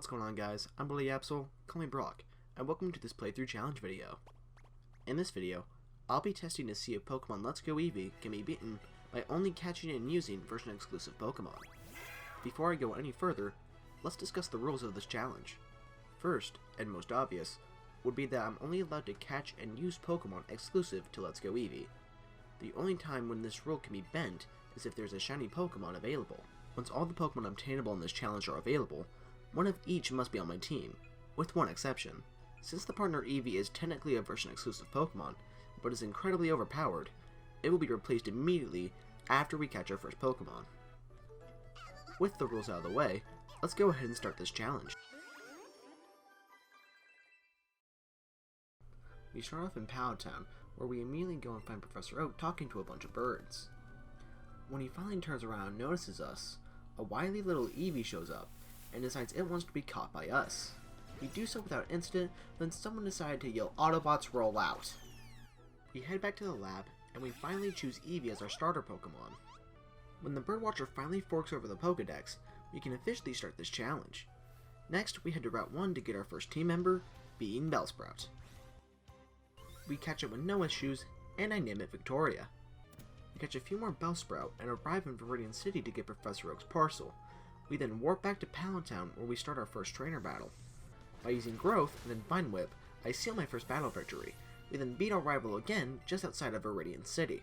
What's going on, guys? I'm BloodyAbsol, call me Brock, and welcome to this playthrough challenge video. In this video, I'll be testing to see if Pokemon Let's Go Eevee can be beaten by only catching and using version-exclusive Pokemon. Before I go any further, let's discuss the rules of this challenge. First, and most obvious, would be that I'm only allowed to catch and use Pokemon exclusive to Let's Go Eevee. The only time when this rule can be bent is if there's a shiny Pokemon available. Once all the Pokemon obtainable in this challenge are available, one of each must be on my team, with one exception. Since the partner Eevee is technically a version-exclusive Pokemon, but is incredibly overpowered, it will be replaced immediately after we catch our first Pokemon. With the rules out of the way, let's go ahead and start this challenge. We start off in Lavender Town, where we immediately go and find Professor Oak talking to a bunch of birds. When he finally turns around and notices us, a wily little Eevee shows up, and decides it wants to be caught by us. We do so without incident, then someone decided to yell, "Autobots, roll out!" We head back to the lab, and we finally choose Eevee as our starter Pokemon. When the Birdwatcher finally forks over the Pokedex, we can officially start this challenge. Next, we head to Route 1 to get our first team member, being Bellsprout. We catch it with no issues, and I name it Victoria. We catch a few more Bellsprout and arrive in Viridian City to get Professor Oak's parcel. We then warp back to Lavender Town, where we start our first trainer battle. By using Growth and then Vine Whip, I seal my first battle victory. We then beat our rival again just outside of Viridian City.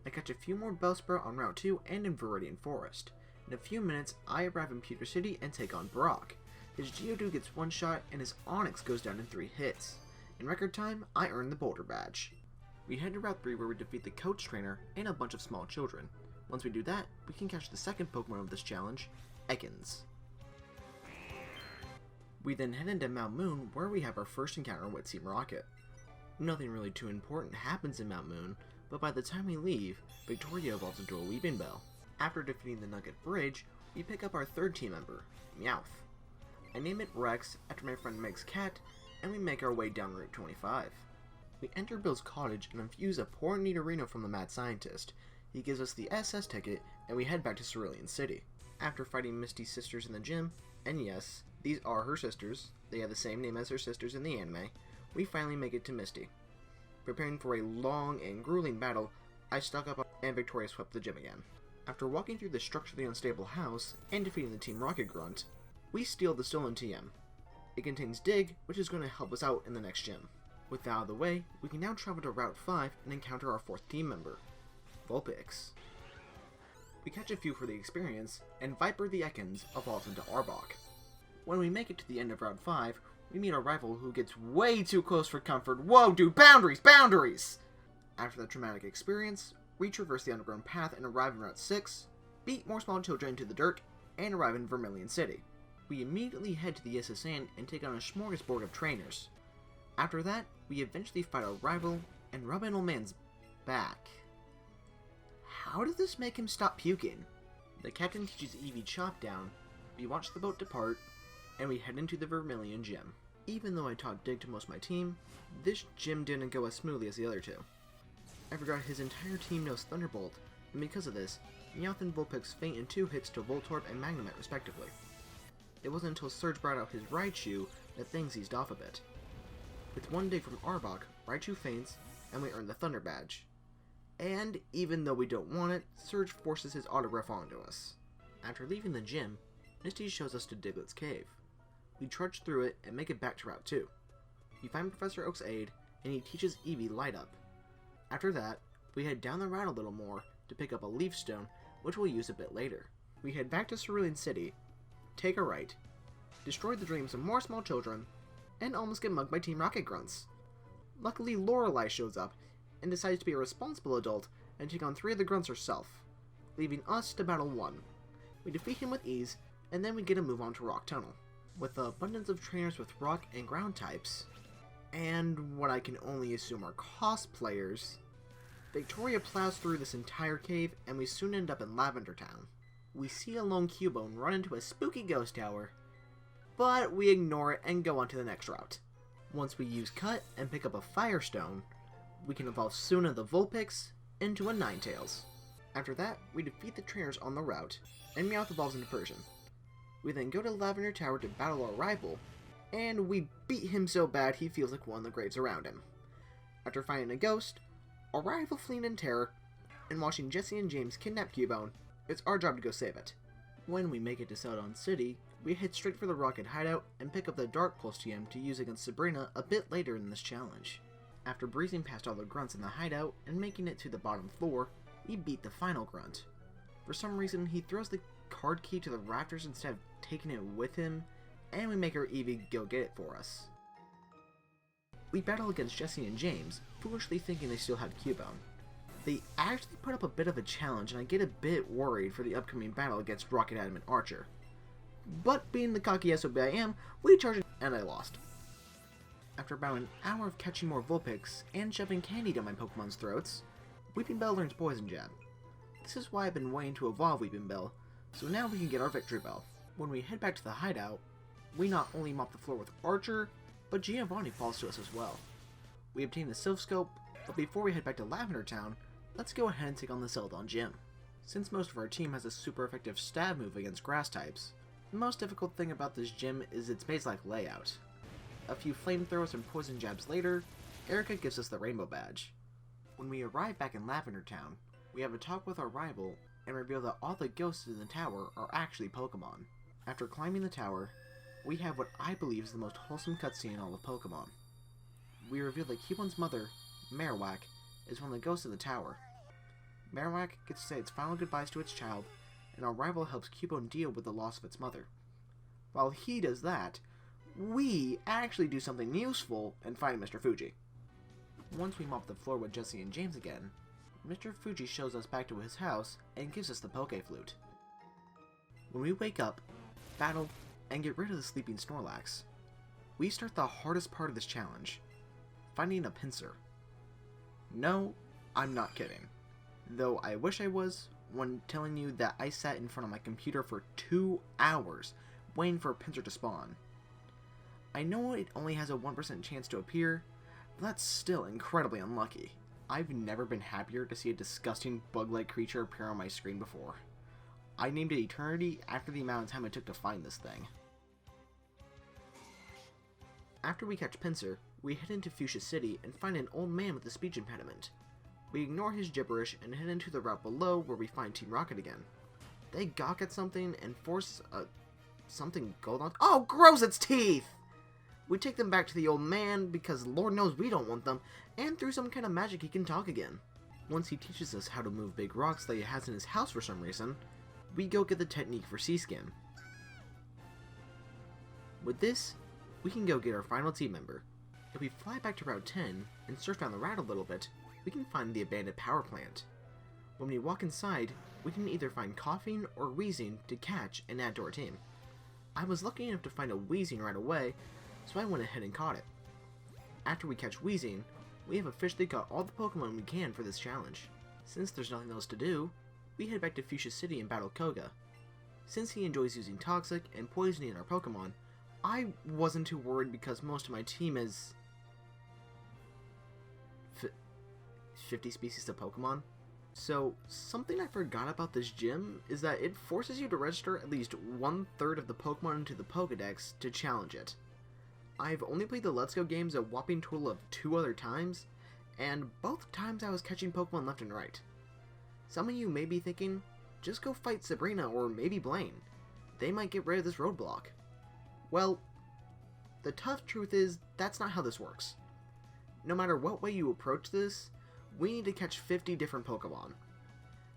I catch a few more Bellsprout on Route 2 and in Viridian Forest. In a few minutes, I arrive in Pewter City and take on Brock. His Geodude gets one shot and his Onix goes down in 3 hits. In record time, I earn the Boulder Badge. We head to Route 3 where we defeat the Coach Trainer and a bunch of small children. Once we do that, we can catch the second Pokemon of this challenge, Ekans. We then head into Mount Moon, where we have our first encounter with Team Rocket. Nothing really too important happens in Mount Moon, but by the time we leave, Victoria evolves into a Weepinbell. After defeating the Nugget Bridge, we pick up our third team member, Meowth. I name it Rex after my friend Meg's cat, and we make our way down Route 25. We enter Bill's cottage and infuse a poor Nidorino from the Mad Scientist. He gives us the SS ticket, and we head back to Cerulean City. After fighting Misty's sisters in the gym, and yes, these are her sisters, they have the same name as her sisters in the anime, we finally make it to Misty. Preparing for a long and grueling battle, I stock up and Victoria swept the gym again. After walking through the structurally unstable house and defeating the Team Rocket Grunt, we steal the stolen TM. It contains Dig, which is going to help us out in the next gym. With that out of the way, we can now travel to Route 5 and encounter our fourth team member, Vulpix. We catch a few for the experience, and Viper the Ekans evolves into Arbok. When we make it to the end of Route 5, we meet a rival who gets way too close for comfort. Whoa, dude, boundaries, boundaries! After the traumatic experience, we traverse the underground path and arrive in Route 6, beat more small children into the dirt, and arrive in Vermilion City. We immediately head to the SSN and take on a smorgasbord of trainers. After that, we eventually fight our rival and rub an old man's back. How did this make him stop puking? The captain teaches Eevee Chop Down, we watch the boat depart, and we head into the Vermilion Gym. Even though I taught Dig to most of my team, this gym didn't go as smoothly as the other two. I forgot his entire team knows Thunderbolt, and because of this, Meowth and Vulpix faint in 2 hits to Voltorb and Magnemite respectively. It wasn't until Surge brought out his Raichu that things eased off a bit. With one dig from Arbok, Raichu faints, and we earn the Thunder Badge. And, even though we don't want it, Surge forces his autograph onto us. After leaving the gym, Misty shows us to Diglett's Cave. We trudge through it and make it back to Route 2. We find Professor Oak's aide, and he teaches Eevee Light Up. After that, we head down the route a little more to pick up a Leaf Stone, which we'll use a bit later. We head back to Cerulean City, take a right, destroy the dreams of more small children, and almost get mugged by Team Rocket Grunts. Luckily, Lorelei shows up, and decides to be a responsible adult and take on 3 of the grunts herself, leaving us to battle 1. We defeat him with ease, and then we get a move on to Rock Tunnel. With the abundance of trainers with rock and ground types, and what I can only assume are cosplayers, Victoria plows through this entire cave, and we soon end up in Lavender Town. We see a lone Cubone run into a spooky ghost tower, but we ignore it and go on to the next route. Once we use Cut and pick up a Firestone, we can evolve Suna the Vulpix into a Ninetales. After that, we defeat the trainers on the route, and Meowth evolves into Persian. We then go to Lavender Tower to battle our rival, and we beat him so bad he feels like one of the graves around him. After finding a ghost, our rival fleeing in terror, and watching Jesse and James kidnap Cubone, it's our job to go save it. When we make it to Celadon City, we head straight for the Rocket hideout and pick up the Dark Pulse TM to use against Sabrina a bit later in this challenge. After breezing past all the grunts in the hideout and making it to the bottom floor, we beat the final grunt. For some reason, he throws the card key to the rafters instead of taking it with him, and we make our Eevee go get it for us. We battle against Jesse and James, foolishly thinking they still had Cubone. They actually put up a bit of a challenge, and I get a bit worried for the upcoming battle against Rocket Adam and Archer. But being the cocky SOB I am, we charged and I lost. After about an hour of catching more Vulpix and shoving candy down my Pokemon's throats, Weepinbell learns Poison Jab. This is why I've been waiting to evolve Weepinbell, so now we can get our Victory Bell. When we head back to the hideout, we not only mop the floor with Archer, but Giovanni falls to us as well. We obtain the Sylph Scope, but before we head back to Lavender Town, let's go ahead and take on the Celadon Gym. Since most of our team has a super effective stab move against grass types, the most difficult thing about this gym is its maze-like layout. A few flamethrowers and poison jabs later, Erica gives us the Rainbow Badge. When we arrive back in Lavender Town, we have a talk with our rival and reveal that all the ghosts in the tower are actually Pokemon. After climbing the tower, we have what I believe is the most wholesome cutscene in all of Pokemon. We reveal that Cubone's mother, Marowak, is one of the ghosts in the tower. Marowak gets to say its final goodbyes to its child, and our rival helps Cubone deal with the loss of its mother. While he does that, we actually do something useful and find Mr. Fuji. Once we mop the floor with Jesse and James again, Mr. Fuji shows us back to his house and gives us the Poke Flute. When we wake up, battle, and get rid of the sleeping Snorlax, we start the hardest part of this challenge, finding a pincer. No, I'm not kidding. Though I wish I was, when telling you that I sat in front of my computer for 2 hours waiting for a pincer to spawn. I know it only has a 1% chance to appear, but that's still incredibly unlucky. I've never been happier to see a disgusting bug-like creature appear on my screen before. I named it Eternity after the amount of time it took to find this thing. After we catch Pinsir, we head into Fuchsia City and find an old man with a speech impediment. We ignore his gibberish and head into the route below where we find Team Rocket again. They gawk at something and force something gold on. Oh, gross, its teeth! We take them back to the old man because Lord knows we don't want them, and through some kind of magic he can talk again. Once he teaches us how to move big rocks that he has in his house for some reason, we go get the technique for Sea Skim. With this, we can go get our final team member. If we fly back to Route 10 and surf down the route a little bit, we can find the abandoned power plant. When we walk inside, we can either find Coughing or Wheezing to catch and add to our team. I was lucky enough to find a Wheezing right away, so I went ahead and caught it. After we catch Wheezing, we have officially caught all the Pokemon we can for this challenge. Since there's nothing else to do, we head back to Fuchsia City and battle Koga. Since he enjoys using Toxic and poisoning our Pokemon, I wasn't too worried because most of my team is 50 species of Pokemon. So, something I forgot about this gym is that it forces you to register at least 1/3 of the Pokemon into the Pokedex to challenge it. I've only played the Let's Go games a whopping total of 2 other times, and both times I was catching Pokemon left and right. Some of you may be thinking, just go fight Sabrina or maybe Blaine. They might get rid of this roadblock. Well, the tough truth is that's not how this works. No matter what way you approach this, we need to catch 50 different Pokemon.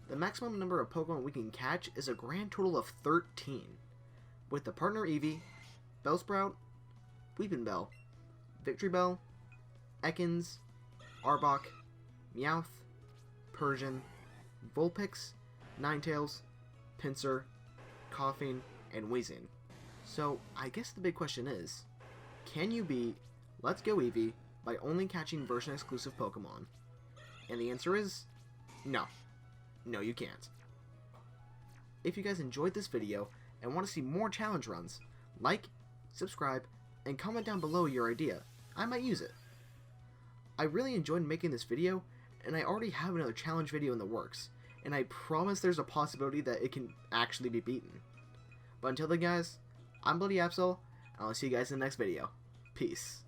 The maximum number of Pokemon we can catch is a grand total of 13, with the partner Eevee, Bellsprout, Weepinbell, Victreebel, Ekans, Arbok, Meowth, Persian, Vulpix, Ninetales, Pinsir, Coughing, and Wheezing. So, I guess the big question is, can you beat Let's Go Eevee by only catching version-exclusive Pokemon? And the answer is, no. No, you can't. If you guys enjoyed this video and want to see more challenge runs, like, subscribe, and comment down below your idea. I might use it. I really enjoyed making this video, and I already have another challenge video in the works, and I promise there's a possibility that it can actually be beaten. But until then, guys, I'm BloodyAbsol, and I'll see you guys in the next video. Peace.